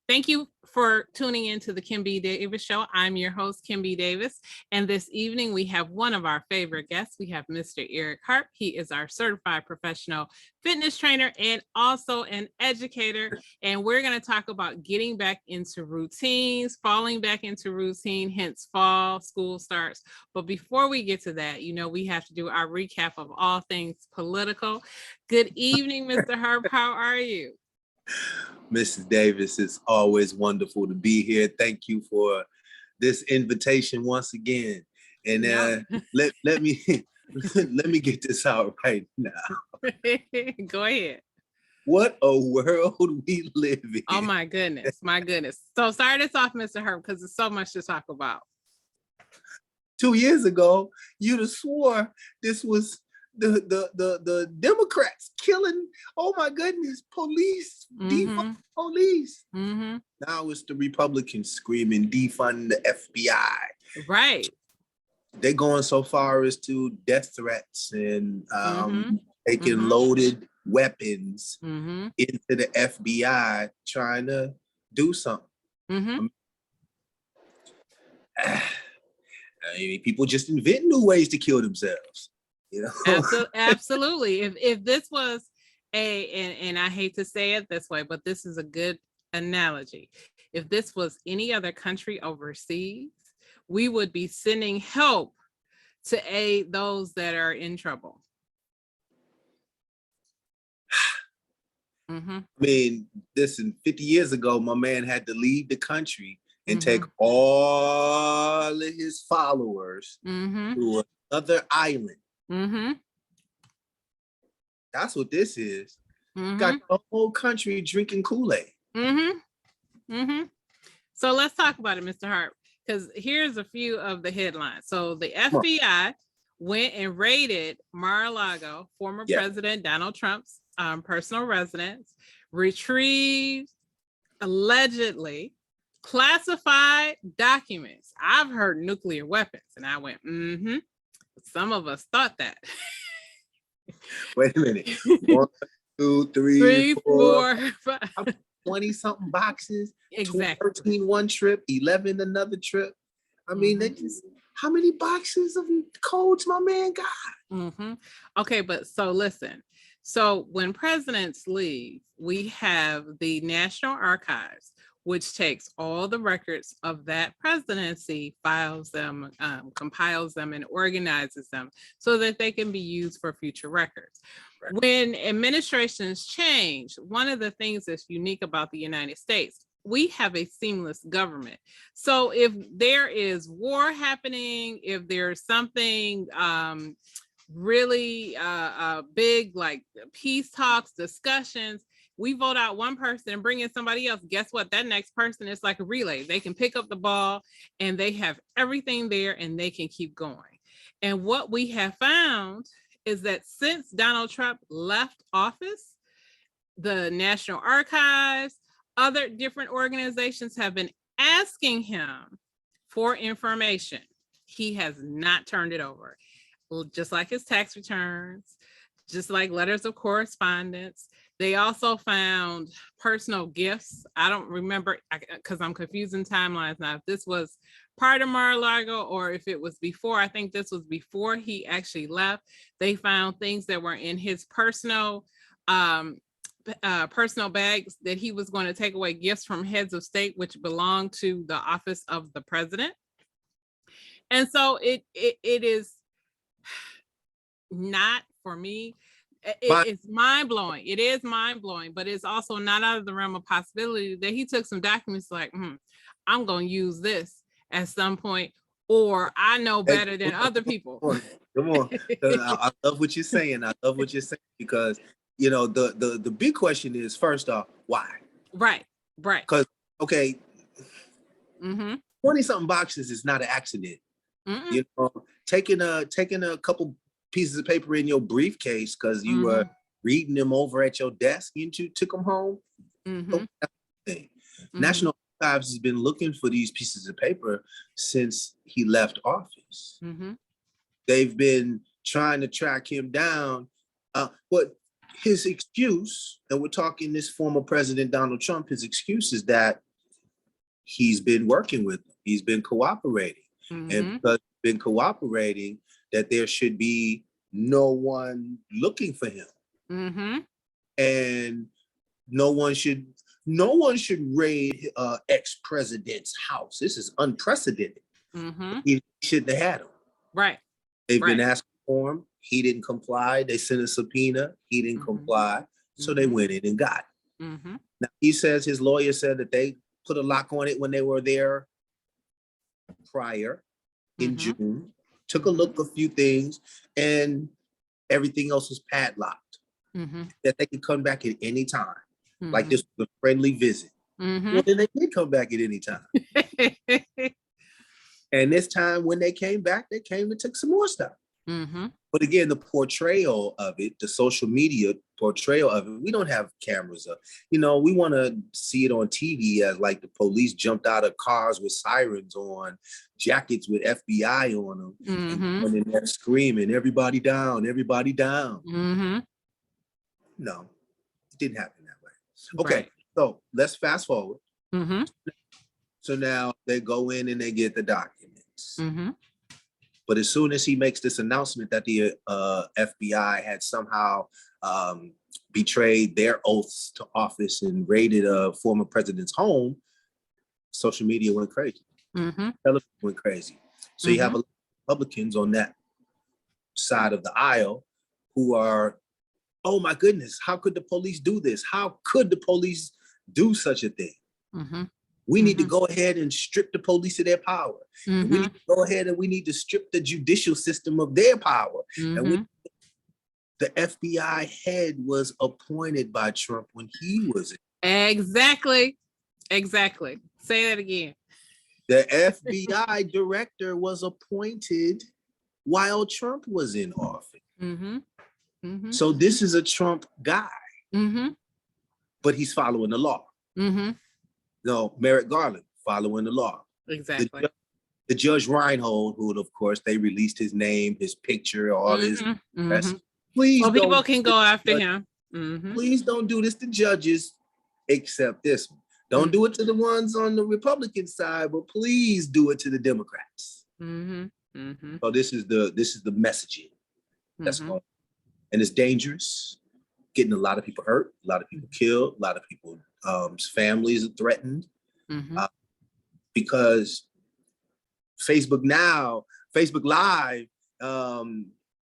Thank you for tuning in to the Kim B. Davis Show. I'm your host, Kim B. Davis. And this evening, we have one of our favorite guests. We have Mr. Eric Harp. He is our certified professional fitness trainer and also an educator. And we're going to talk about getting back into routines, falling back into routine, hence fall, school starts. But before we get to that, we have to do our recap of all things political. Good evening, Mr. Harp. How are you? Mrs. Davis, it's always wonderful to be here. Thank you for this invitation once again. And let me let me get this out right now. Go ahead. What a world we live in. Oh my goodness, my goodness. So start us off, Mr. Herb, because there's so much to talk about. 2 years ago, you'd have swore this was the Democrats killing, oh my goodness, police, defund police. Mm-hmm. Now it's the Republicans screaming defund the FBI. Right. They're going so far as to death threats and taking loaded weapons into the FBI trying to do something. I mean, people just invent new ways to kill themselves. Absolutely. If this was and I hate to say it this way, but this is a good analogy. If this was any other country overseas, we would be sending help to aid those that are in trouble. I mean, listen, 50 years ago, my man had to leave the country and take all of his followers to another island. That's what this is. Got the whole country drinking Kool-Aid. So let's talk about it, Mr. Hart, because here's a few of the headlines. So the FBI went and raided Mar-a-Lago, former President Donald Trump's personal residence, retrieved allegedly classified documents. I've heard nuclear weapons, and I went, Some of us thought that. Wait a minute. 1, 2, 3, 4, 5. 20-something boxes. Exactly. 13 one trip, 11 another trip. I mean, they just, how many boxes of codes my man got? Okay, but so listen. So when presidents leave, we have the National Archives, which takes all the records of that presidency, files them, compiles them, and organizes them so that they can be used for future records. Right. When administrations change, one of the things that's unique about the United States, we have a seamless government. So if there is war happening, if there's something really big, like peace talks, discussions, we vote out one person and bring in somebody else. Guess what? That next person is like a relay. They can pick up the ball and they have everything there and they can keep going. And what we have found is that since Donald Trump left office, the National Archives, other different organizations have been asking him for information. He has not turned it over. Just like his tax returns, just like letters of correspondence. They also found personal gifts. I don't remember because I'm confusing timelines now. If this was part of Mar-a-Lago or if it was before, I think this was before he actually left. They found things that were in his personal bags that he was going to take away, gifts from heads of state, which belonged to the office of the president. And so it is not, for me, it's mind-blowing. It is mind-blowing, but it's also not out of the realm of possibility that he took some documents like, I'm going to use this at some point, or I know better than other people. Come on. I love what you're saying. I love what you're saying because, the big question is, first off, why? Right. Because, 20-something boxes is not an accident. Taking a couple pieces of paper in your briefcase because you were reading them over at your desk and you took them home. National Archives has been looking for these pieces of paper since he left office. They've been trying to track him down. But his excuse, and we're talking this former President Donald Trump, his excuse is that he's been working with them. He's been cooperating. And because he's been cooperating, that there should be no one looking for him. And no one should raid ex-president's house. This is unprecedented. He shouldn't have had him. Right. They've been asking for him. He didn't comply. They sent a subpoena. He didn't comply. So they went in and got him. Now, he says his lawyer said that they put a lock on it when they were there prior in June, took a look, a few things, and everything else was padlocked. That they could come back at any time. Like this was a friendly visit. Well, then they did come back at any time. And this time when they came back, they came and took some more stuff. But again, the portrayal of it, the social media portrayal of it, we don't have cameras up. You know, we want to see it on TV as like the police jumped out of cars with sirens on, jackets with FBI on them, and then they're screaming, everybody down, everybody down. No, it didn't happen that way. Okay, so let's fast forward. So now they go in and they get the documents. But as soon as he makes this announcement that the FBI had somehow betrayed their oaths to office and raided a former president's home, social media went crazy. Television went crazy. So you have a lot of Republicans on that side of the aisle who are, oh my goodness, how could the police do this? How could the police do such a thing? We need to go ahead and strip the police of their power. And we need to go ahead and we need to strip the judicial system of their power. And the FBI head was appointed by Trump when he was in. Exactly. Say that again. The FBI director was appointed while Trump was in office. So this is a Trump guy, but he's following the law. No, Merrick Garland following the law. Exactly. The Judge Reinhold, who of course they released his name, his picture, all his. Please, well, people can go after him. Please don't do this to judges, except this one. Don't do it to the ones on the Republican side, but please do it to the Democrats. So this is the messaging that's going on. And it's dangerous, getting a lot of people hurt, a lot of people killed, a lot of people, families are threatened, because Facebook Live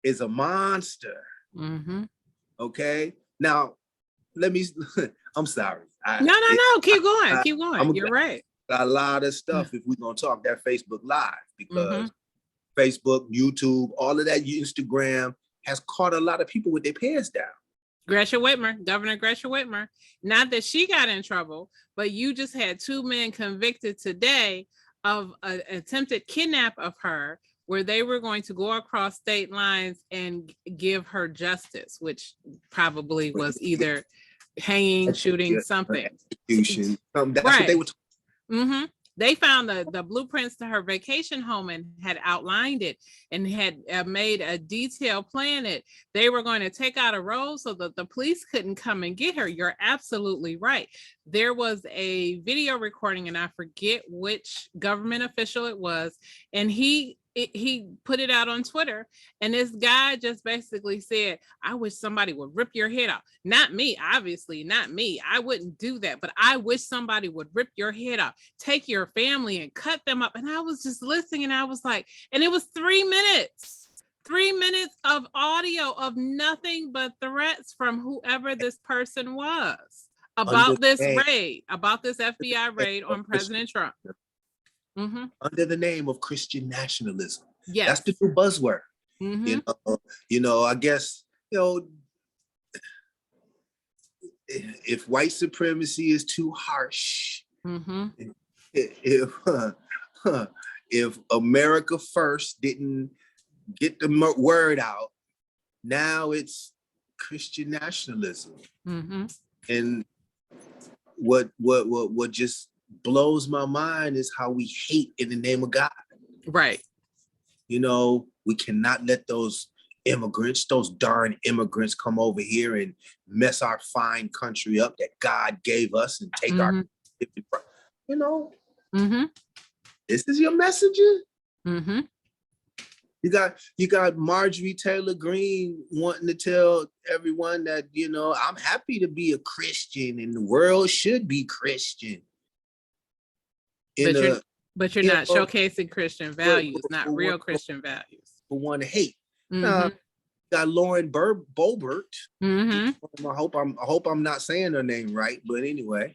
is a monster. Okay, now let me. I'm sorry. No. Keep going. You're right. A lot of stuff if we're gonna talk that Facebook Live, because Facebook, YouTube, all of that, Instagram has caught a lot of people with their pants down. Governor Gretchen Whitmer, not that she got in trouble, but you just had 2 men convicted today of an attempted kidnap of her, where they were going to go across state lines and give her justice, which probably was either hanging, shooting, something. Execution. That's what they were talking. They found the blueprints to her vacation home and had outlined it and had made a detailed plan. They were going to take out a road so that the police couldn't come and get her. You're absolutely right. There was a video recording, and I forget which government official it was, and he put it out on Twitter, and this guy just basically said, I wish somebody would rip your head off. Not me, obviously, not me. I wouldn't do that, but I wish somebody would rip your head off, take your family and cut them up. And I was just listening, and I was like, and it was 3 minutes. 3 minutes of audio of nothing but threats from whoever this person was about this raid, about this FBI raid on President Trump. Under the name of Christian nationalism. Yes. That's the new buzzword. You know, I guess, if white supremacy is too harsh, if America First didn't get the word out, now it's Christian nationalism. And what just blows my mind is how we hate in the name of God. Right. You know, we cannot let those darn immigrants come over here and mess our fine country up that God gave us and take our, Mm-hmm. This is your messenger? Mm-hmm. You got Marjorie Taylor Greene wanting to tell everyone that, I'm happy to be a Christian and the world should be Christian. But you're not showcasing Christian values, not real Christian values. For one to hate. Mm-hmm. Got Lauren Bolbert. Mm-hmm. I hope I'm not saying her name right, but anyway,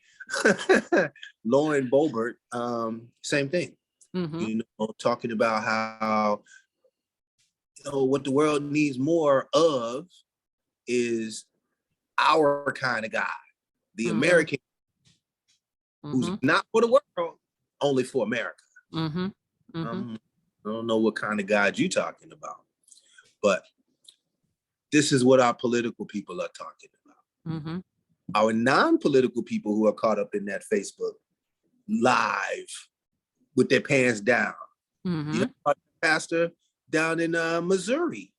Lauren Bolbert, same thing. Mm-hmm. Talking about how what the world needs more of is our kind of guy, the American, who's not for the world, only for America. Mm-hmm. Mm-hmm. I don't know what kind of God you're talking about, but this is what our political people are talking about. Mm-hmm. Our non-political people who are caught up in that Facebook live with their pants down. Mm-hmm. Pastor down in Missouri,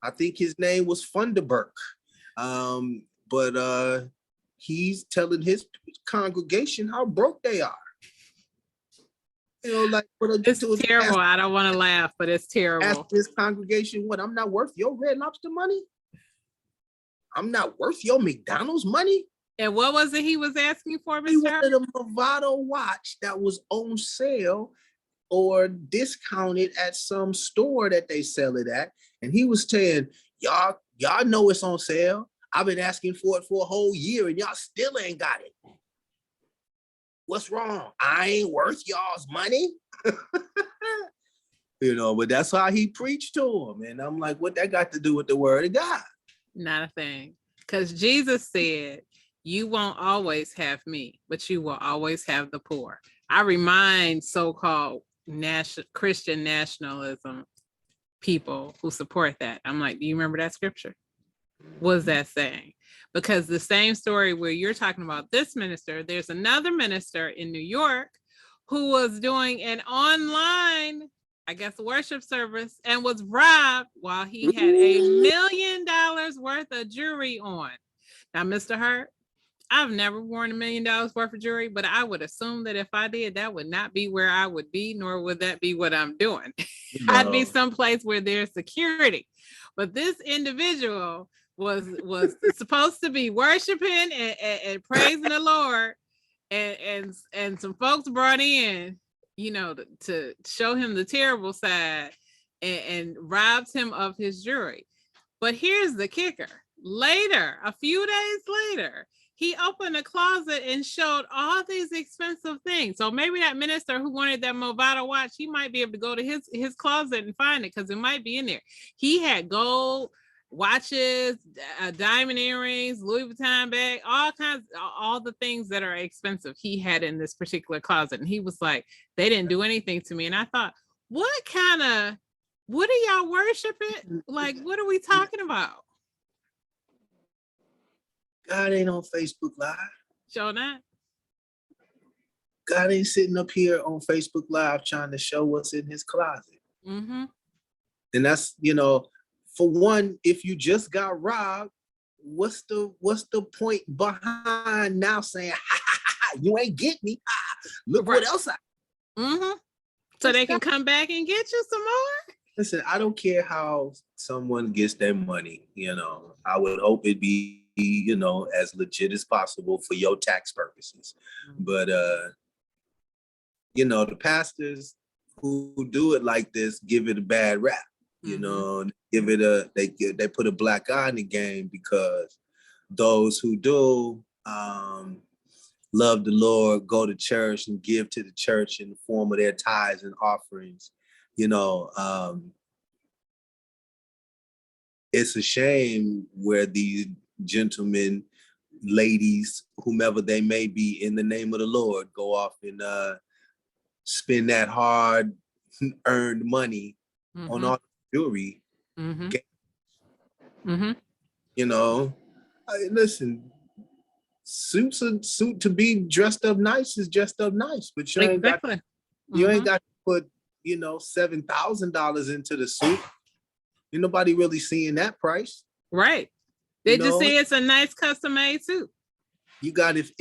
I think his name was Funderburk, but he's telling his congregation how broke they are. Like it's terrible. I don't want to laugh, but it's terrible. Ask this congregation, what? I'm not worth your Red Lobster money. I'm not worth your McDonald's money. And what was it he was asking for, Mr. He wanted a Movado watch that was on sale or discounted at some store that they sell it at. And he was saying, y'all know it's on sale. I've been asking for it for a whole year and y'all still ain't got it. What's wrong? I ain't worth y'all's money. But that's how he preached to him. And I'm like, what that got to do with the word of God? Not a thing. Because Jesus said, you won't always have me, but you will always have the poor. I remind so-called Christian nationalism people who support that. I'm like, do you remember that scripture? What is that saying? Because the same story where you're talking about this minister, there's another minister in New York who was doing an online, I guess, worship service and was robbed while he had $1 million worth of jewelry on. Now, Mr. Harp, I've never worn $1 million worth of jewelry, but I would assume that if I did, that would not be where I would be, nor would that be what I'm doing. No. I'd be someplace where there's security. But this individual was supposed to be worshiping and praising the Lord, and some folks brought in, to show him the terrible side and robbed him of his jewelry. But here's the kicker. Later, a few days later, he opened a closet and showed all these expensive things. So maybe that minister who wanted that Movado watch, he might be able to go to his closet and find it because it might be in there. He had gold watches, diamond earrings, Louis Vuitton bag, all the things that are expensive he had in this particular closet. And he was like, they didn't do anything to me. And I thought, what are y'all worshiping? Like, what are we talking about? God ain't on Facebook Live. Show that. God ain't sitting up here on Facebook Live trying to show what's in his closet. Mm-hmm. And that's, for one, if you just got robbed, what's the point behind now saying, you ain't get me? Look right. What else Mm-hmm. So they can come back and get you some more? Listen, I don't care how someone gets their money, I would hope it be, as legit as possible for your tax purposes. But, the pastors who do it like this give it a bad rap. Give it they put a black eye in the game because those who do love the Lord, go to church and give to the church in the form of their tithes and offerings. It's a shame where these gentlemen, ladies, whomever they may be, in the name of the Lord, go off and spend that hard-earned money on all the jewelry. Listen, suit to be dressed up nice is dressed up nice, but you ain't got to put $7,000 into the suit. Ain't nobody really seeing that price, right? They just say it's a nice custom made suit. You got if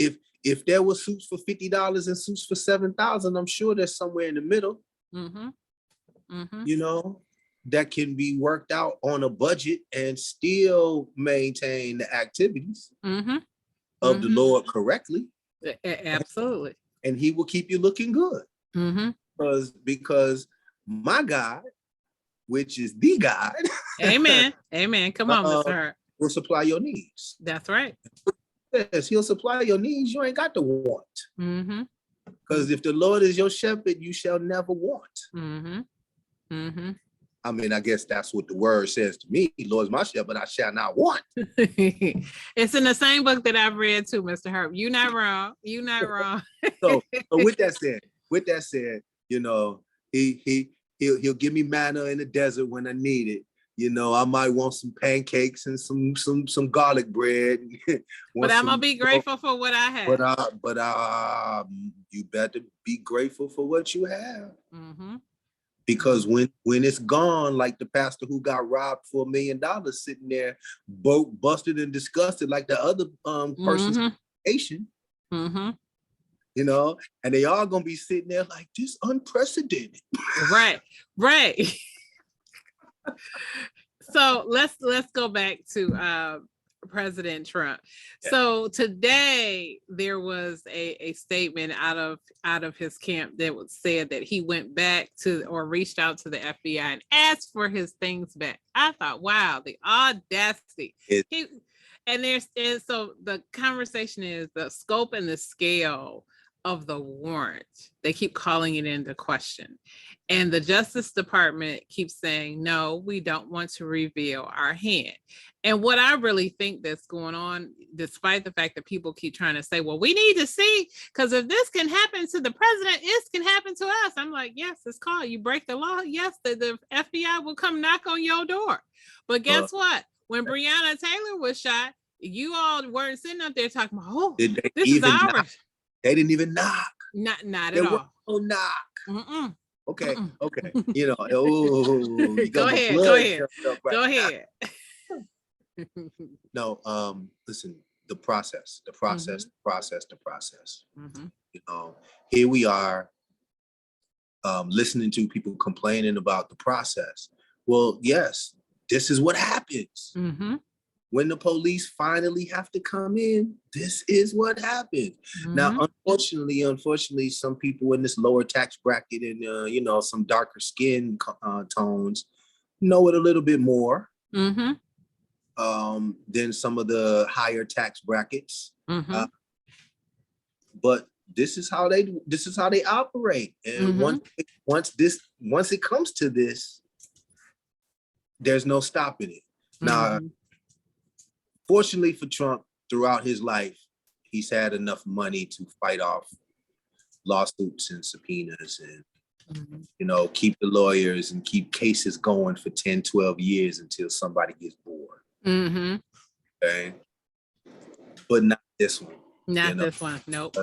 if there were suits for $50 and suits for $7,000, I'm sure there's somewhere in the middle, you know, that can be worked out on a budget and still maintain the activities of the Lord correctly. Absolutely. And he will keep you looking good. Because my God, which is the God, amen. Come on, Mr. Harp, will supply your needs. That's right. Yes, he'll supply your needs. You ain't got to want. Because if the Lord is your shepherd, you shall never want. I mean, I guess that's what the word says to me. Lord's my shepherd, I shall not want. It's in the same book that I've read too, Mr. Harp. You're not wrong. So with that said, you know, he'll give me manna in the desert when I need it. You know, I might want some pancakes and some garlic bread. But I'm gonna be grateful for what I have. But you better be grateful for what you have. Because when it's gone, like the pastor who got robbed for $1 million sitting there, busted and disgusted like the other person's patient, you know, and they all gonna be sitting there like, this unprecedented. Right. So let's go back to President Trump. So today there was a statement out of his camp that said that he went back to or reached out to the FBI and asked for his things back. I thought, wow, the audacity. So the conversation is the scope and the scale of the warrant. They keep calling it into question. And the Justice Department keeps saying, no, we don't want to reveal our hand. And what I really think that's going on, despite the fact that people keep trying to say, well, we need to see, because if this can happen to the president, it can happen to us. I'm like, yes, it's called, you break the law. Yes, the FBI will come knock on your door. But guess what? When Breonna Taylor was shot, you all weren't sitting up there talking about, oh, this is ours. They didn't even knock. Not at all. No knock. Okay. You know, go ahead. No, listen, the process. You know, here we are listening to people complaining about the process. Well, yes, this is what happens. When the police finally have to come in, this is what happens. Now, unfortunately, some people in this lower tax bracket and, you know, some darker skin tones know it a little bit more than some of the higher tax brackets. But this is how they operate. And once it comes to this, there's no stopping it. Now, fortunately for Trump, throughout his life, he's had enough money to fight off lawsuits and subpoenas and, you know, keep the lawyers and keep cases going for 10, 12 years until somebody gets bored. Okay. But not this one. This one. Nope.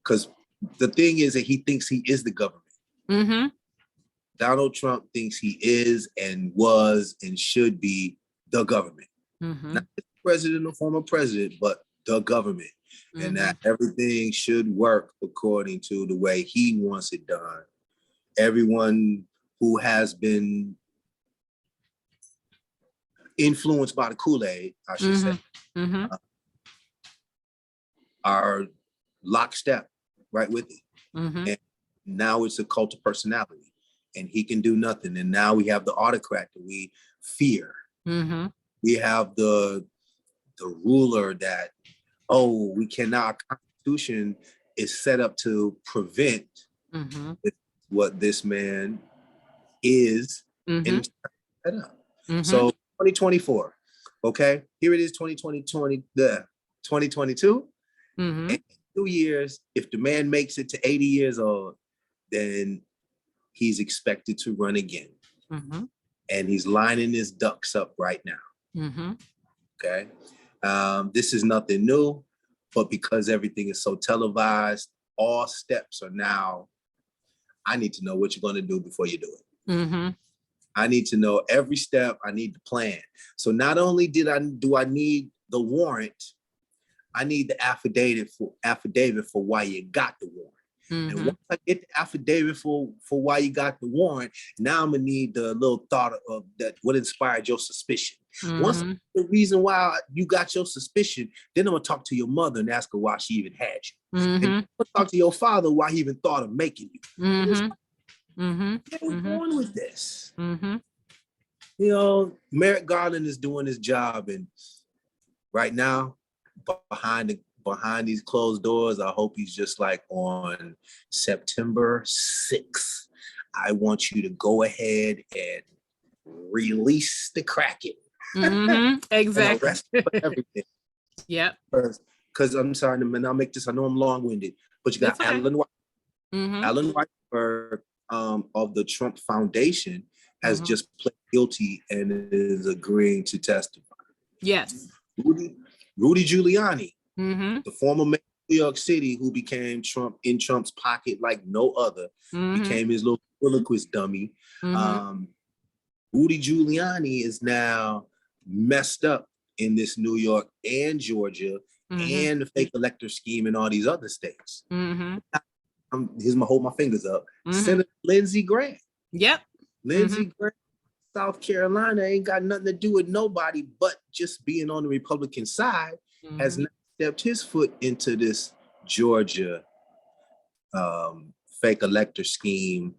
Because the thing is that he thinks he is the government. Donald Trump thinks he is and was and should be the government. Not the president or former president, but the government. And that everything should work according to the way he wants it done. Everyone who has been influenced by the Kool-Aid, I should say, are lockstep right with it. And now it's a cult of personality and he can do nothing. And now we have the autocrat that we fear. We have the ruler that, we cannot, our Constitution is set up to prevent what this man is and set up. So 2024, okay, here it is, 2022. In 2 years, if the man makes it to 80 years old, then he's expected to run again. And he's lining his ducks up right now. Okay. This is nothing new, but because everything is so televised, all steps are now, I need to know what you're going to do before you do it. I need to know every step. I need the plan. So not only do I need the warrant, I need the affidavit for why you got the warrant. And once I get the affidavit for why you got the warrant, now I'm gonna need the little thought of that, what inspired your suspicion. Once I get the reason why you got your suspicion, then I'm gonna talk to your mother and ask her why she even had you. And I'm gonna talk to your father why he even thought of making you. What's going with this? You know, Merrick Garland is doing his job, and right now, behind these closed doors, I hope he's just like, on September 6th, I want you to go ahead and release the Kraken. Exactly. Everything. Yep. Because I'm sorry, and I'll make this, I know I'm long-winded, but you got Alan White. Alan White of the Trump Foundation has just pled guilty and is agreeing to testify. Yes. Rudy Giuliani, the former mayor of New York City, who became in Trump's pocket like no other, became his little ventriloquist dummy. Rudy Giuliani is now messed up in this New York and Georgia and the fake elector scheme in all these other states. Hold my fingers up. Senator Lindsey Graham. Yep. Lindsey Graham, South Carolina, ain't got nothing to do with nobody but just being on the Republican side, has not stepped his foot into this Georgia fake elector scheme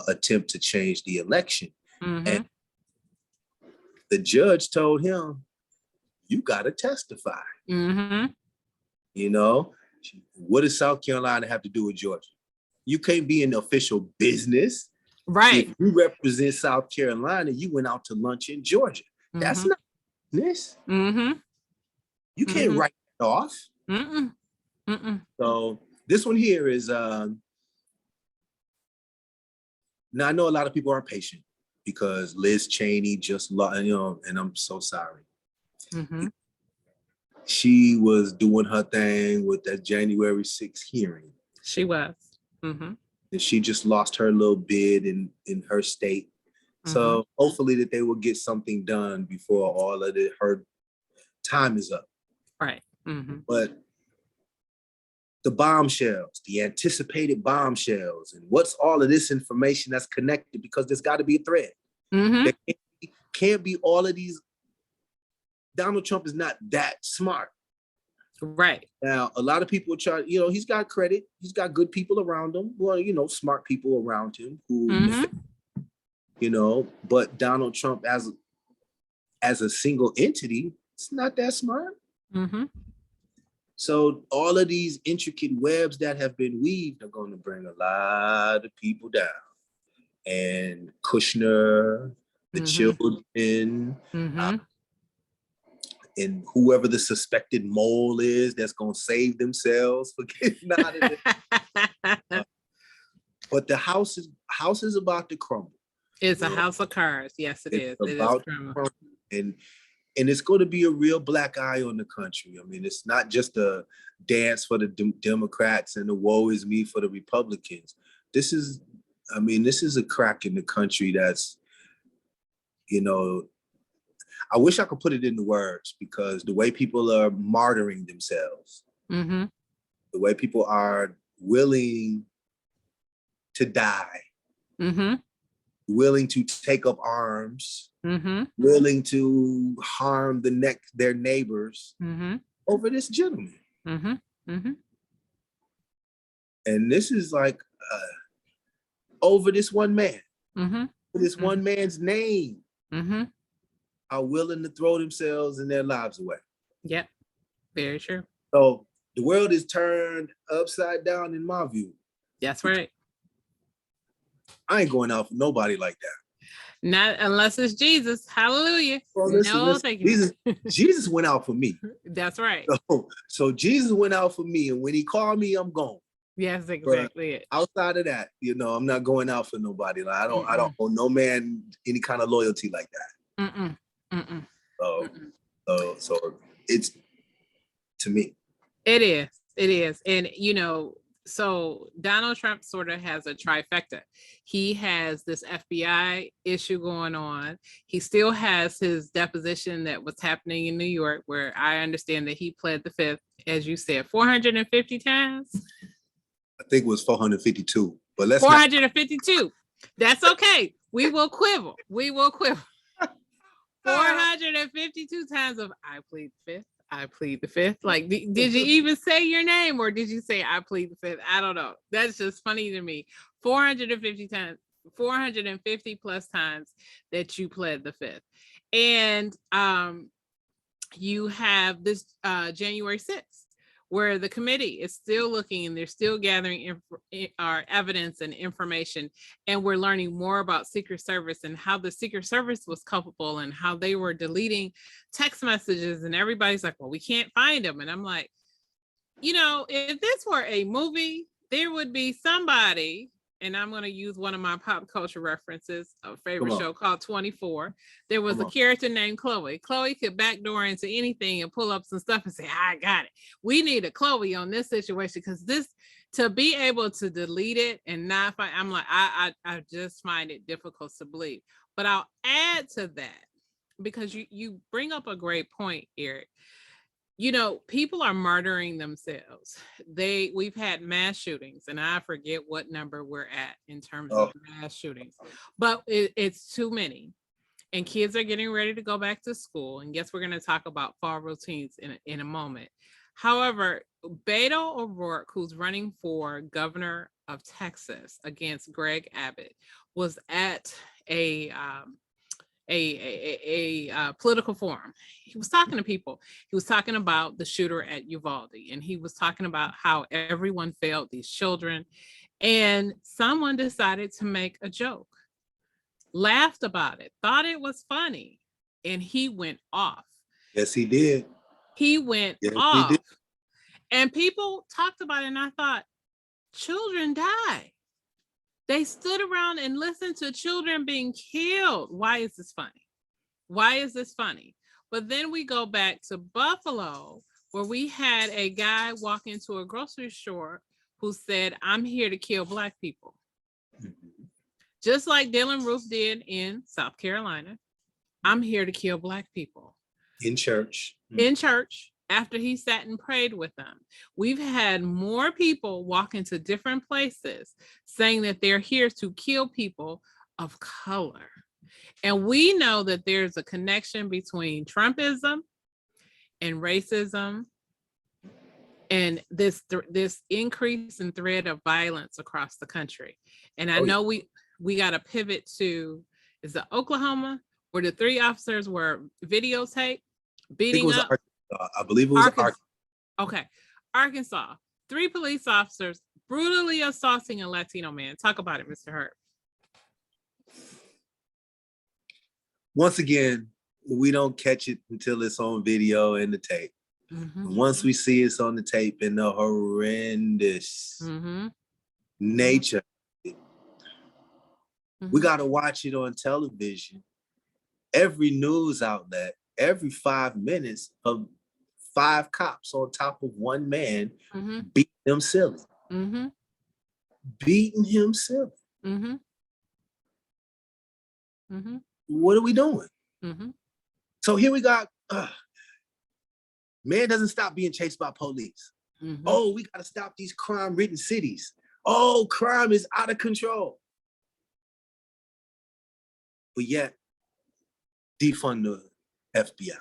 attempt to change the election. And the judge told him, you got to testify. You know, what does South Carolina have to do with Georgia? You can't be in the official business. Right. If you represent South Carolina, you went out to lunch in Georgia. That's not business. You can't write it off. So this one here is, now I know a lot of people aren't patient because Liz Cheney just lost, you know, and I'm so sorry. She was doing her thing with that January 6th hearing. She was. And she just lost her little bid in her state. So hopefully that they will get something done before all of her time is up. Right. But the bombshells, the anticipated bombshells, and what's all of this information that's connected, because there's got to be a thread. There can't be all of these. Donald Trump is not that smart. Right. Now, a lot of people try, you know, he's got credit. He's got good people around him. Well, you know, smart people around him who, you know, but Donald Trump as a single entity, it's not that smart. So all of these intricate webs that have been weaved are going to bring a lot of people down. And Kushner, the children, and whoever the suspected mole is that's going to save themselves for getting out of it. But the house is about to crumble. It's a house of cards. Yes, it is. It is crumble. And it's going to be a real black eye on the country. I mean, it's not just a dance for the Democrats and the woe is me for the Republicans. This is a crack in the country that's, you know, I wish I could put it into words, because the way people are martyring themselves, the way people are willing to die, willing to take up arms, willing to harm their neighbors over this gentleman. And this is like over this one man, this one man's name. Are willing to throw themselves and their lives away. Yep, very true. So the world is turned upside down in my view. That's right. I ain't going out for nobody like that. Not unless it's Jesus. Hallelujah. Well, listen, Jesus went out for me. That's right. So Jesus went out for me, and when he called me, I'm gone. Yes, exactly. It. Outside of that, you know, I'm not going out for nobody. Like, I don't owe no man any kind of loyalty like that. So it's, to me, it is, and you know, so Donald Trump sort of has a trifecta. He has this FBI issue going on. He still has his deposition that was happening in New York, where I understand that he pled the fifth, as you said, 450 times. I think it was 452, but let's 452. That's okay. We will quibble. 452 times of I plead the fifth. I plead the fifth. Like, did you even say your name, or did you say I plead the fifth? I don't know. That's just funny to me. 450 times, 450 plus times that you pled the fifth. And you have this January 6th, where the committee is still looking and they're still gathering our evidence and information. And we're learning more about Secret Service and how the Secret Service was culpable and how they were deleting text messages. And everybody's like, well, we can't find them. And I'm like, you know, if this were a movie, there would be somebody, and I'm going to use one of my pop culture references, a favorite show called 24. There was a character named Chloe. Chloe could backdoor into anything and pull up some stuff and say, I got it. We need a Chloe on this situation, because this, to be able to delete it and not find, I'm like, I just find it difficult to believe. But I'll add to that, because you bring up a great point, Eric. You know, people are martyring themselves. We've had mass shootings, and I forget what number we're at in terms of mass shootings, but it's too many. And kids are getting ready to go back to school. And yes, we're going to talk about fall routines in a moment. However, Beto O'Rourke, who's running for governor of Texas against Greg Abbott, was at a political forum. He was talking to people. He was talking about the shooter at Uvalde, and he was talking about how everyone failed these children. And someone decided to make a joke, laughed about it, thought it was funny, and he went off. Yes, he did. He went off. He did. And people talked about it, and I thought, children die. They stood around and listened to children being killed. Why is this funny? Why is this funny? But then we go back to Buffalo, where we had a guy walk into a grocery store who said, I'm here to kill Black people. Mm-hmm. Just like Dylan Roof did in South Carolina. I'm here to kill Black people. In church. Mm-hmm. In church. After he sat and prayed with them. We've had more people walk into different places saying that they're here to kill people of color. And we know that there's a connection between Trumpism and racism and this increase in threat of violence across the country. And I know we got to pivot to, is it Oklahoma, where the 3 officers were videotaped beating up? I believe it was Arkansas. Okay. Arkansas. 3 police officers brutally assaulting a Latino man. Talk about it, Mr. Harp. Once again, we don't catch it until it's on video and the tape. Mm-hmm. Once we see it's on the tape and the horrendous nature, we got to watch it on television. Every news outlet, every 5 minutes of 5 cops on top of one man, beating him silly. Beating him silly. What are we doing? So here we got, man doesn't stop being chased by police. Oh, we got to stop these crime-ridden cities. Oh, crime is out of control. But yet, defund the FBI.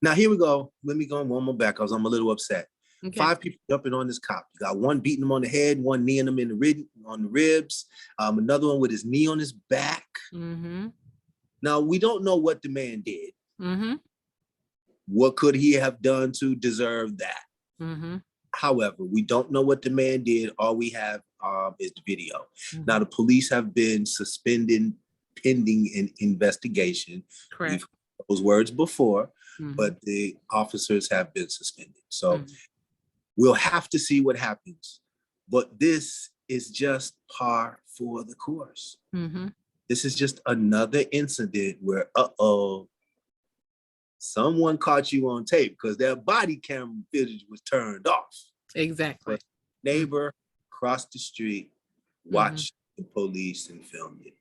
Now here we go. Let me go one more back because I'm a little upset. Okay. 5 people jumping on this cop. You got one beating him on the head, one kneeing him on the ribs, another one with his knee on his back. Now we don't know what the man did. What could he have done to deserve that? However, we don't know what the man did. All we have is the video. Now the police have been suspended pending an investigation. Correct. We've heard those words before, but the officers have been suspended. So we'll have to see what happens. But this is just par for the course. This is just another incident where, someone caught you on tape because their body camera footage was turned off. Exactly. neighbor across the street watched the police and filmed it.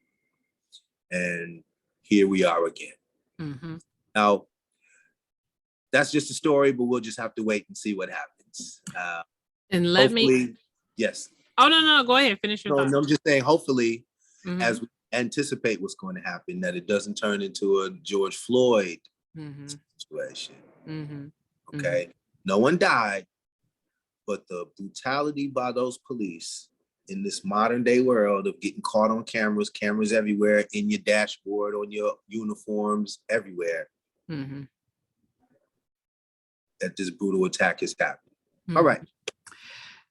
And here we are again. Now, that's just a story, but we'll just have to wait and see what happens. And let me. Yes. Oh, no, go ahead. Finish your thought. No, I'm just saying, hopefully, as we anticipate what's going to happen, that it doesn't turn into a George Floyd situation. Okay. No one died, but the brutality by those police in this modern day world of getting caught on cameras everywhere, in your dashboard, on your uniforms, everywhere, that this brutal attack is happening. All right.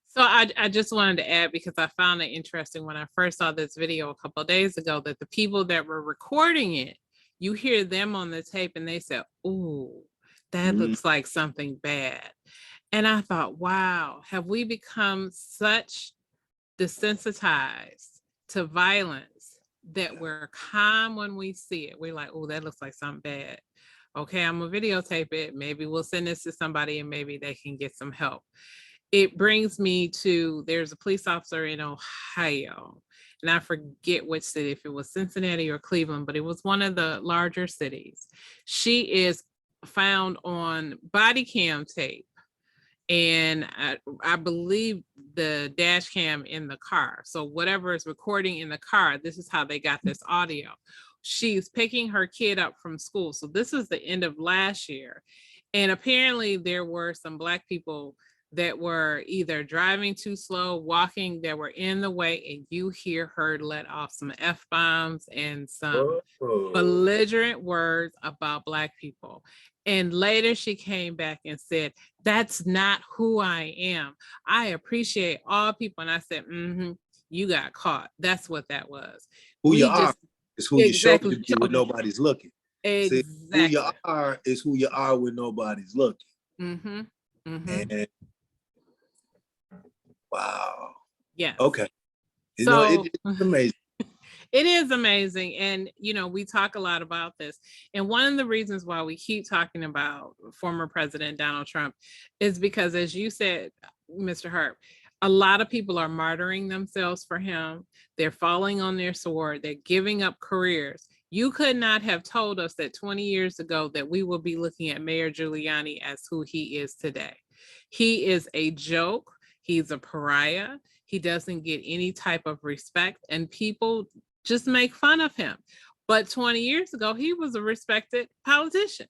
So I just wanted to add, because I found it interesting when I first saw this video a couple of days ago, that the people that were recording it, you hear them on the tape and they said, "Ooh, that looks like something bad." And I thought, wow, have we become such desensitized to violence that we're calm when we see it? We're like, "Oh, that looks like something bad. Okay, I'm gonna videotape it. Maybe we'll send this to somebody and maybe they can get some help." It brings me to, there's a police officer in Ohio, and I forget which city, if it was Cincinnati or Cleveland, but it was one of the larger cities. She is found on body cam tape, and I believe the dash cam in the car. So whatever is recording in the car, this is how they got this audio. She's picking her kid up from school. So this is the end of last year. And apparently there were some Black people that were either driving too slow, walking, that were in the way, and you hear her let off some F-bombs and some belligerent words about Black people. And later she came back and said, "That's not who I am. I appreciate all people." And I said, you got caught. That's what that was. Who you are is who you show to be when nobody's looking. Exactly. See, who you are is who you are when nobody's looking. And wow. Yeah. Okay. So It's amazing. It is amazing. And, we talk a lot about this. And one of the reasons why we keep talking about former President Donald Trump is because, as you said, Mr. Harp, a lot of people are martyring themselves for him. They're falling on their sword. They're giving up careers. You could not have told us that 20 years ago that we will be looking at Mayor Giuliani as who he is today. He is a joke. He's a pariah. He doesn't get any type of respect, and people just make fun of him. But 20 years ago, he was a respected politician.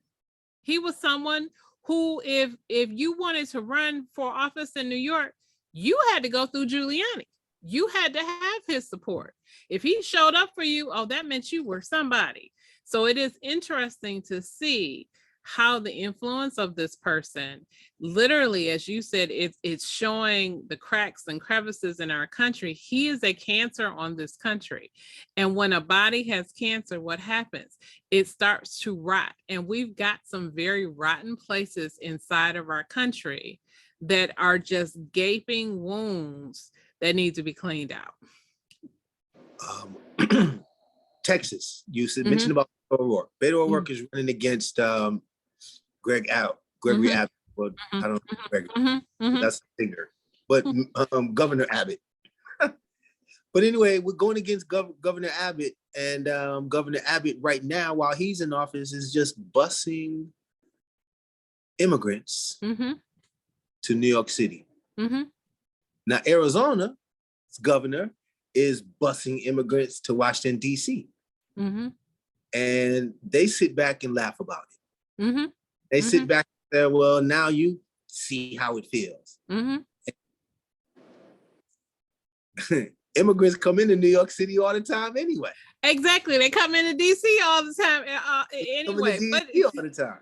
He was someone who, if you wanted to run for office in New York, you had to go through Giuliani. You had to have his support. If he showed up for you, that meant you were somebody. So it is interesting to see how the influence of this person, literally, as you said, it's showing the cracks and crevices in our country. He is a cancer on this country. And when a body has cancer, what happens? It starts to rot. And we've got some very rotten places inside of our country that are just gaping wounds that need to be cleaned out. Texas, you mentioned about Beto O'Rourke. Beto O'Rourke is running against Gregory Abbott. Well, I don't know Gregory. That's a singer. But Governor Abbott. But anyway, we're going against Governor Abbott, and Governor Abbott right now, while he's in office, is just busing immigrants to New York City. Now, Arizona's governor is busing immigrants to Washington, D.C. And they sit back and laugh about it. They sit back and say, well, now you see how it feels. Immigrants come into New York City all the time anyway. Exactly. They come into D.C. all the time anyway. All the time.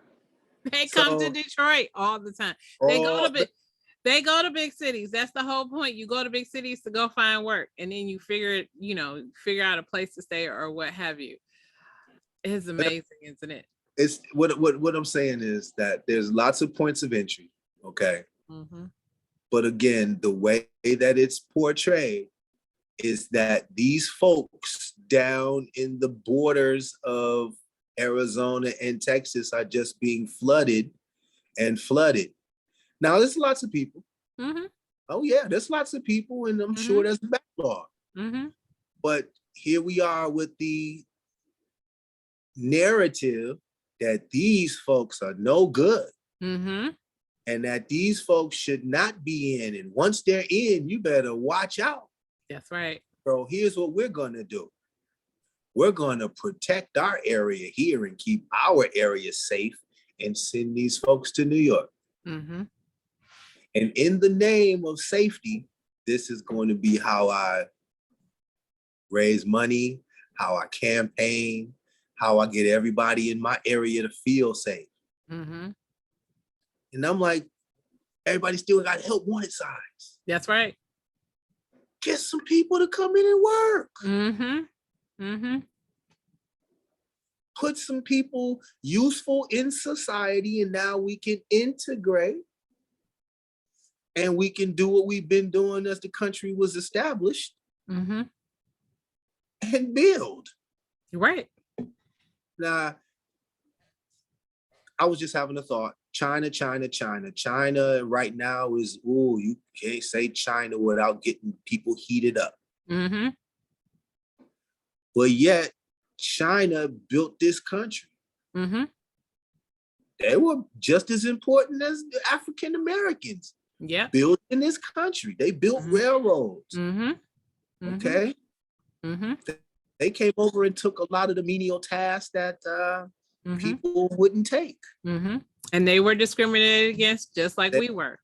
They come to Detroit all the time. They go to big cities. That's the whole point. You go to big cities to go find work, and then you figure out a place to stay or what have you. It's amazing, isn't it? It's what I'm saying is that there's lots of points of entry, okay? But again, the way that it's portrayed is that these folks down in the borders of Arizona and Texas are just being flooded. Now, there's lots of people Oh yeah, there's lots of people, and I'm sure there's a backlog. But here we are with the narrative that these folks are no good, and that these folks should not be in. And once they're in, you better watch out. That's right. So here's what we're gonna do. We're gonna protect our area here and keep our area safe and send these folks to New York. And in the name of safety, this is going to be how I raise money, how I campaign, how I get everybody in my area to feel safe. And I'm like, everybody still got help wanted signs. That's right. Get some people to come in and work. Put some people useful in society, and now we can integrate and we can do what we've been doing as the country was established and build. Right. Now, I was just having a thought. China right now is, you can't say China without getting people heated up. But yet, China built this country. They were just as important as the African Americans. Built in this country. They built railroads. Okay. They came over and took a lot of the menial tasks that people wouldn't take. And they were discriminated against just like we were.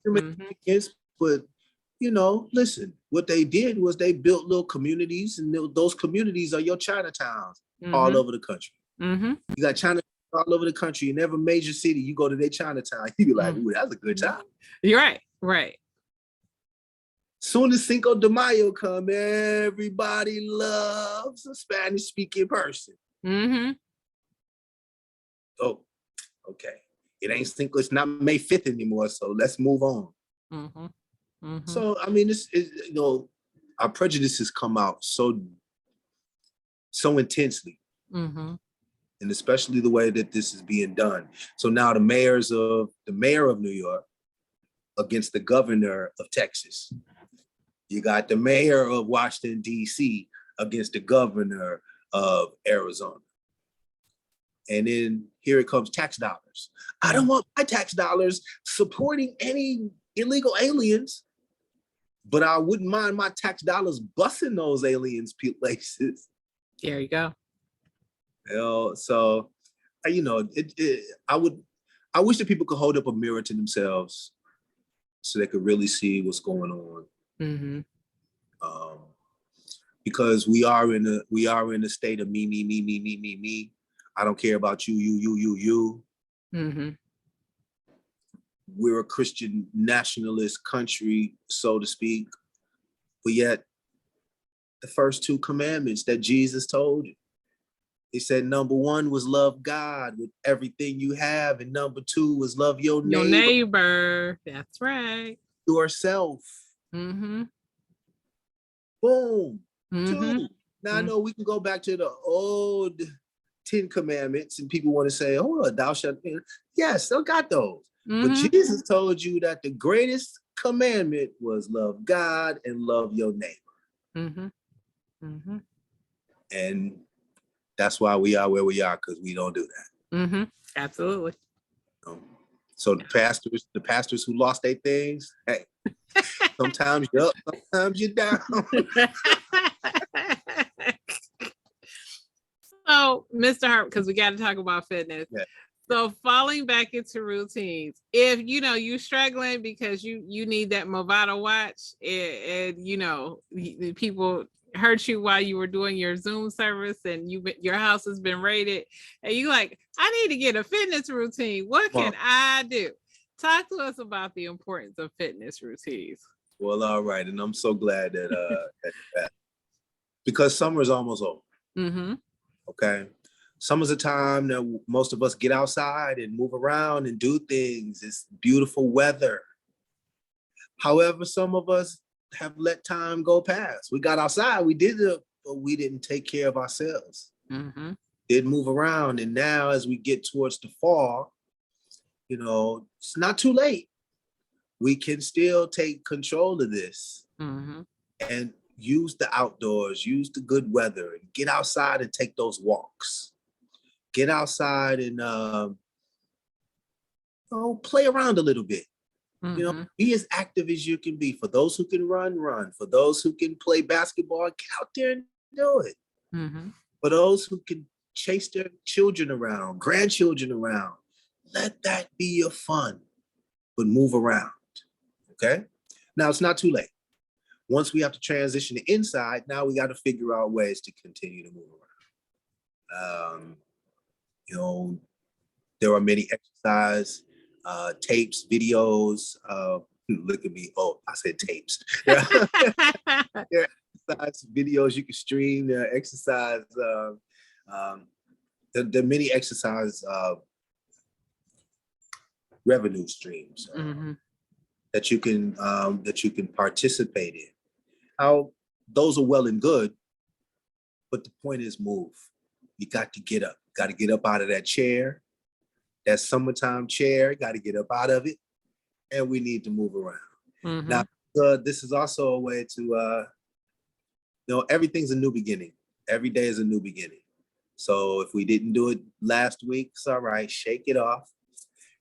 But listen, what they did was they built little communities, and those communities are your Chinatowns all over the country. You got China all over the country. In every major city, you go to their Chinatown, you be like, ooh, that's a good time. You're right. Right. Soon as Cinco de Mayo come, everybody loves a Spanish-speaking person. Oh, okay. It ain't Cinco. It's not May 5th anymore. So let's move on. So I mean, this is our prejudices come out so intensely, and especially the way that this is being done. So now the mayor of New York against the governor of Texas. You got the mayor of Washington, D.C. against the governor of Arizona. And then here it comes tax dollars. I don't want my tax dollars supporting any illegal aliens, but I wouldn't mind my tax dollars busing those aliens places. There you go. So, I wish that people could hold up a mirror to themselves so they could really see what's going on. Because we are in a state of me. I don't care about you. We're a Christian nationalist country, so to speak. But yet, the first two commandments that Jesus told you, he said, number one was love God with everything you have, and number two was love your neighbor. That's right. Yourself. Boom. Two. Now I know we can go back to the old 10 commandments, and people want to say, oh, thou shalt. Yes, still got those. But Jesus told you that the greatest commandment was love God and love your neighbor. And that's why we are where we are, because we don't do that. Absolutely. So the pastors who lost their things, hey, sometimes you're up, sometimes you're down. So, Mr. Harp, because we got to talk about fitness. Yeah. So falling back into routines, if you're struggling because you need that Movado watch, and people hurt you while you were doing your Zoom service, and your house has been raided, and you like, I need to get a fitness routine. What can I do? Talk to us about the importance of fitness routines. Well, all right, and I'm so glad that because summer is almost over. Okay. Summer's a time that most of us get outside and move around and do things. It's beautiful weather. However, some of us have let time go past. We got outside, we did it, but we didn't take care of ourselves. Didn't move around. And now as we get towards the fall, it's not too late. we can still take control of this and use the outdoors, use the good weather, and get outside and take those walks. Get outside and play around a little bit. Be as active as you can be. For those who can run. For those who can play basketball, get out there and do it. For those who can chase their children around, grandchildren around, let that be your fun, but move around, okay? Now, it's not too late. Once we have to transition to inside, now we got to figure out ways to continue to move around. There are many exercise tapes, videos. Look at me. Oh, I said tapes. There are exercise videos you can stream. There are exercise. There are many exercise revenue streams that you can participate in. How those are well and good, but the point is move. You got to get up. Got to get up out of that chair. That summertime chair, got to get up out of it, and we need to move around. Now, this is also a way to, everything's a new beginning. Every day is a new beginning. So if we didn't do it last week, it's all right. Shake it off,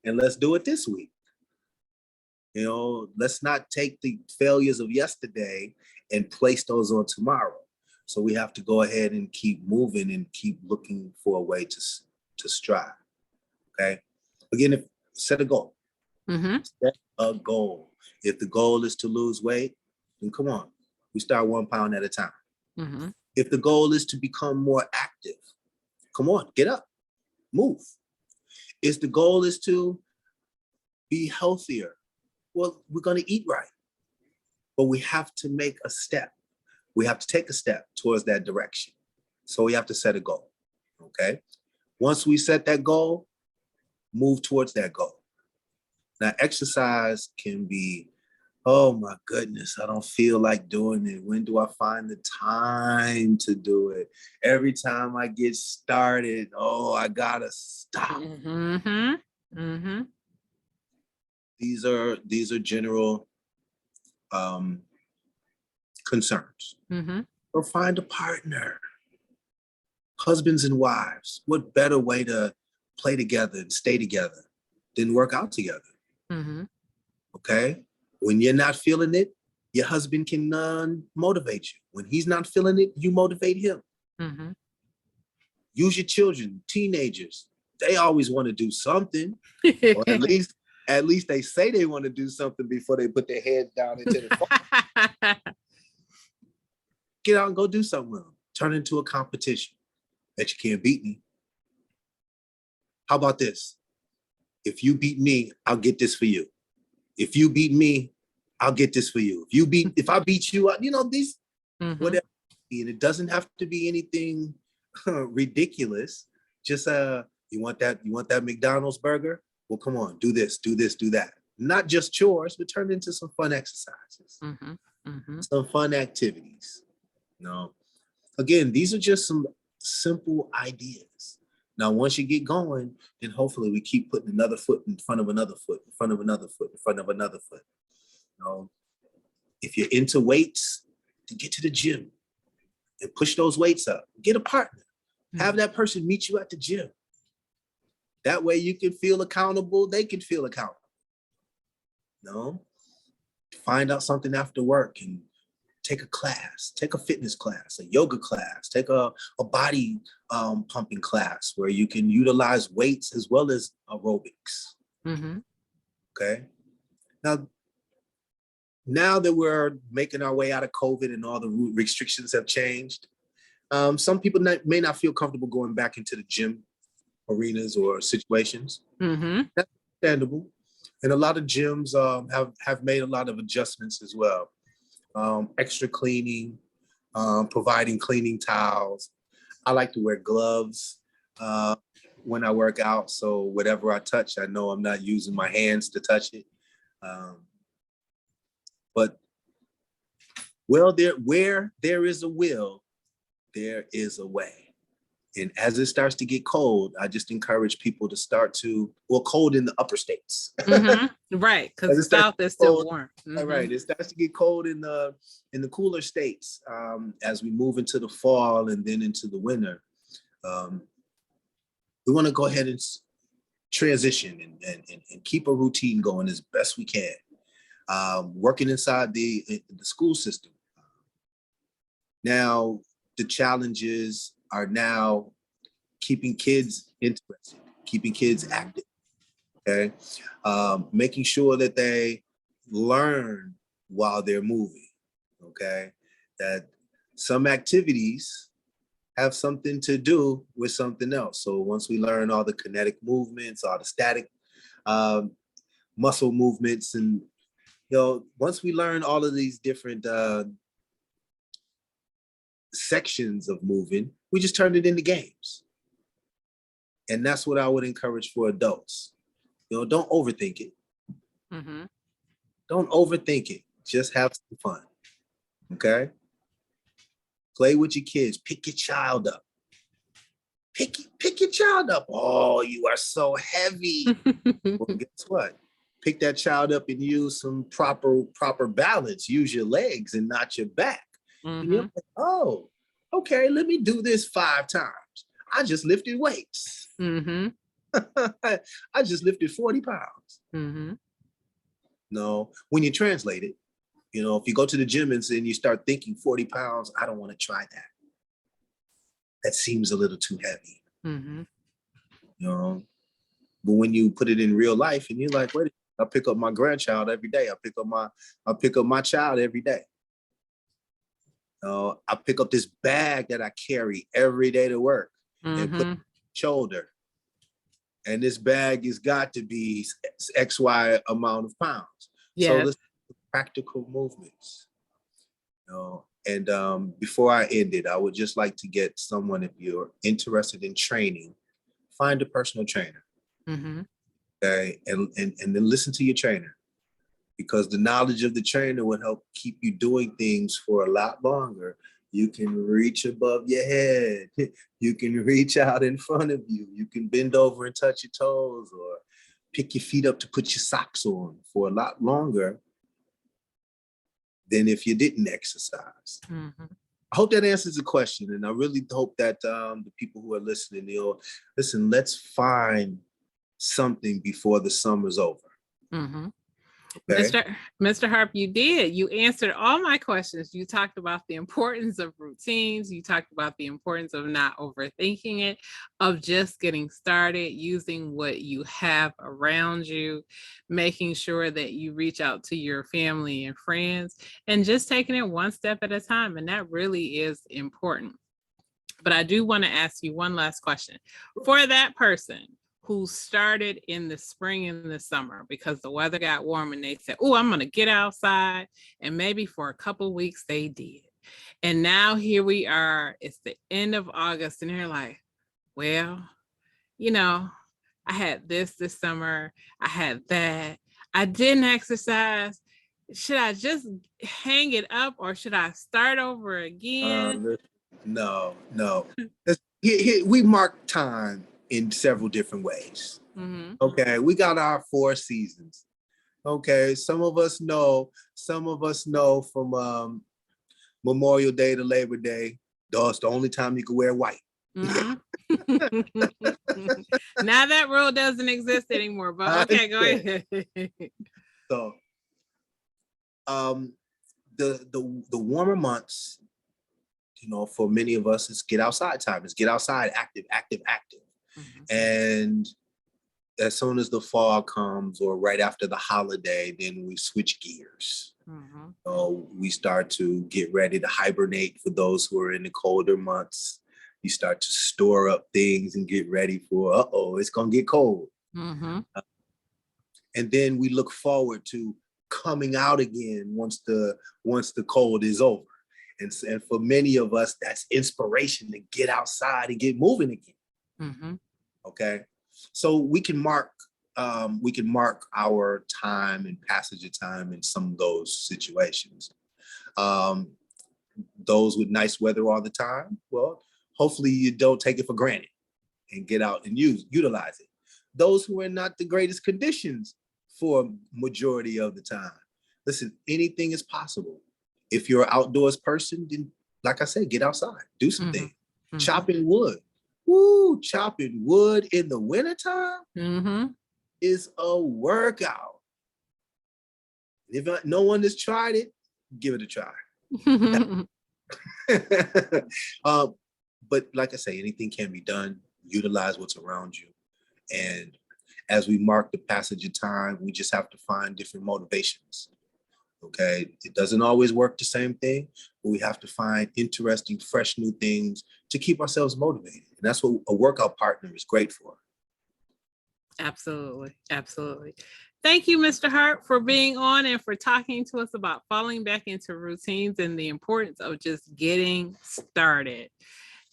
and let's do it this week. Let's not take the failures of yesterday and place those on tomorrow. So we have to go ahead and keep moving and keep looking for a way to strive. Okay. Again, set a goal. Set a goal. If the goal is to lose weight, then come on. We start 1 pound at a time. If the goal is to become more active, come on, get up, move. If the goal is to be healthier, well, we're going to eat right. But we have to make a step. We have to take a step towards that direction. So we have to set a goal. Okay. Once we set that goal, move towards that goal. Now, exercise can be, oh my goodness, I don't feel like doing it. When do I find the time to do it? Every time I get started, I gotta stop. These are general concerns. Or find a partner. Husbands and wives, what better way to play together and stay together than work out together? Okay? When you're not feeling it, your husband can motivate you. When he's not feeling it, you motivate him. Use your children, teenagers. They always want to do something. Or at least they say they want to do something before they put their head down into the phone. Get out and go do something with them. Turn it into a competition. Bet you can't beat me. How about this? If you beat me, I'll get this for you. If you beat me, I'll get this for you. If I beat you, these whatever. And it doesn't have to be anything ridiculous. Just you want that McDonald's burger? Well, come on, do this, do that. Not just chores, but turn it into some fun exercises, some fun activities. Again, these are just some simple ideas. Now, once you get going, then hopefully we keep putting another foot in front of another foot, in front of another foot, in front of another foot. If you're into weights, then get to the gym and push those weights up. Get a partner. Have that person meet you at the gym. That way you can feel accountable. They can feel accountable. Find out something after work and take a class, take a fitness class, a yoga class, take a body pumping class where you can utilize weights as well as aerobics. Okay. Now that we're making our way out of COVID and all the restrictions have changed, some people may not feel comfortable going back into the gym arenas or situations. That's understandable. And a lot of gyms have made a lot of adjustments as well. Extra cleaning, providing cleaning towels. I like to wear gloves when I work out. So whatever I touch, I know I'm not using my hands to touch it. But where there is a will, there is a way. And as it starts to get cold, I just encourage people to start to, well, cold in the upper states. Right, because the South is still warm. All right, it starts to get cold in the cooler states as we move into the fall and then into the winter. We want to go ahead and transition and keep a routine going as best we can. Working inside the school system. Now, the challenges are now keeping kids interested, keeping kids active, okay? Making sure that they learn while they're moving, okay? That some activities have something to do with something else. So once we learn all the kinetic movements, all the static muscle movements, and once we learn all of these different sections of moving, we just turned it into games. And that's what I would encourage for adults. Don't overthink it. Don't overthink it. Just have some fun. Okay? Play with your kids. Pick your child up. Pick your child up. Oh, you are so heavy. Well, guess what? Pick that child up and use some proper balance. Use your legs and not your back. And you're like, oh, okay, let me do this 5 times. I just lifted weights. I just lifted 40 pounds. No, when you translate it, if you go to the gym and you start thinking 40 pounds, I don't want to try that. That seems a little too heavy. But when you put it in real life and you're like, wait, I pick up my grandchild every day. I pick up my child every day. I pick up this bag that I carry every day to work and put it on my shoulder. And this bag has got to be XY amount of pounds. Yes. So this practical movements. And before I end it, I would just like to get someone, if you're interested in training, find a personal trainer. Okay, and then listen to your trainer, because the knowledge of the trainer will help keep you doing things for a lot longer. You can reach above your head. You can reach out in front of you. You can bend over and touch your toes, or pick your feet up to put your socks on for a lot longer than if you didn't exercise. I hope that answers the question. And I really hope that the people who are listening, listen, let's find something before the summer's over. Okay. Mr. Harp, you answered all my questions. You talked about the importance of routines. You talked about the importance of not overthinking it, of just getting started, using what you have around you, making sure that you reach out to your family and friends, and just taking it one step at a time. And that really is important. But I do want to ask you one last question. For that person who started in the spring and the summer because the weather got warm and they said, oh, I'm going to get outside. And maybe for a couple of weeks they did. And now here we are, it's the end of August and they're like, well, I had this summer, I had that, I didn't exercise. Should I just hang it up or should I start over again? No. We mark time in several different ways. Okay, we got our 4 seasons. Okay, some of us know from Memorial Day to Labor Day, that's the only time you can wear white. Now that rule doesn't exist anymore, but okay, go ahead. So the warmer months, for many of us, it's get outside time. It's get outside, active. And as soon as the fall comes or right after the holiday, then we switch gears. We start to get ready to hibernate for those who are in the colder months. You start to store up things and get ready for, it's going to get cold. And then we look forward to coming out again once the cold is over. And for many of us, that's inspiration to get outside and get moving again. Okay, so we can mark our time and passage of time in some of those situations. Those with nice weather all the time, well, hopefully you don't take it for granted and get out and utilize it. Those who are not the greatest conditions for majority of the time, listen, anything is possible. If you're an outdoors person, then like I said, get outside, do something. Mm-hmm. Chopping wood. Woo, chopping wood in the wintertime is a workout. If no one has tried it, give it a try. But like I say, anything can be done. Utilize what's around you. And as we mark the passage of time, we just have to find different motivations. Okay, it doesn't always work the same thing, but we have to find interesting, fresh new things to keep ourselves motivated. And that's what a workout partner is great for. Absolutely. Absolutely. Thank you, Mr. Harp, for being on and for talking to us about falling back into routines and the importance of just getting started.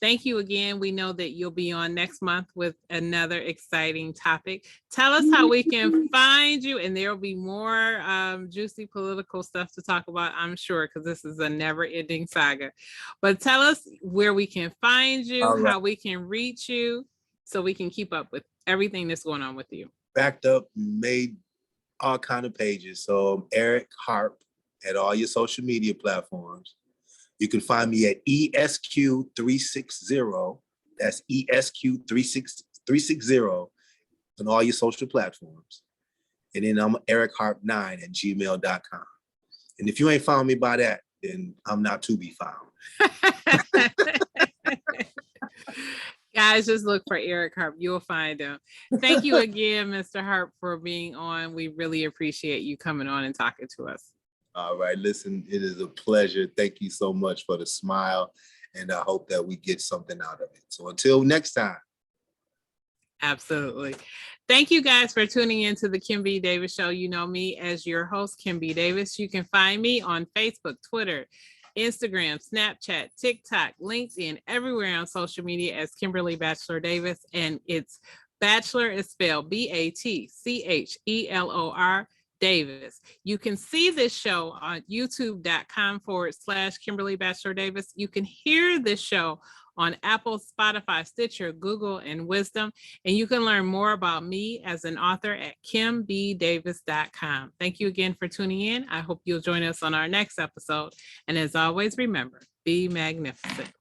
Thank you again. We know that you'll be on next month with another exciting topic. Tell us how we can find you, and there will be more juicy political stuff to talk about, I'm sure, because this is a never-ending saga. But tell us where we can find you, right, how we can reach you, so we can keep up with everything that's going on with you. Backed up, made all kind of pages. So Eric Harp at all your social media platforms. You can find me at ESQ360. That's ESQ360 on all your social platforms. And then I'm EricHarp9@gmail.com. And if you ain't found me by that, then I'm not to be found. Guys, just look for Eric Harp. You'll find him. Thank you again, Mr. Harp, for being on. We really appreciate you coming on and talking to us. All right, listen, it is a pleasure. Thank you so much for the smile, and I hope that we get something out of it. So until next time. Absolutely. Thank you guys for tuning in to the Kim B. Davis Show. You know me as your host, Kim B. Davis. You can find me on Facebook, Twitter, Instagram, Snapchat, TikTok, LinkedIn, everywhere on social media as Kimberly Batchelor Davis. And it's Batchelor is spelled BATCHELOR Davis. You can see this show on youtube.com/Kimberly Batchelor Davis. You can hear this show on Apple, Spotify, Stitcher, Google, and Wisdom. And you can learn more about me as an author at kimbdavis.com. Thank you again for tuning in. I hope you'll join us on our next episode. And as always, remember, be magnificent.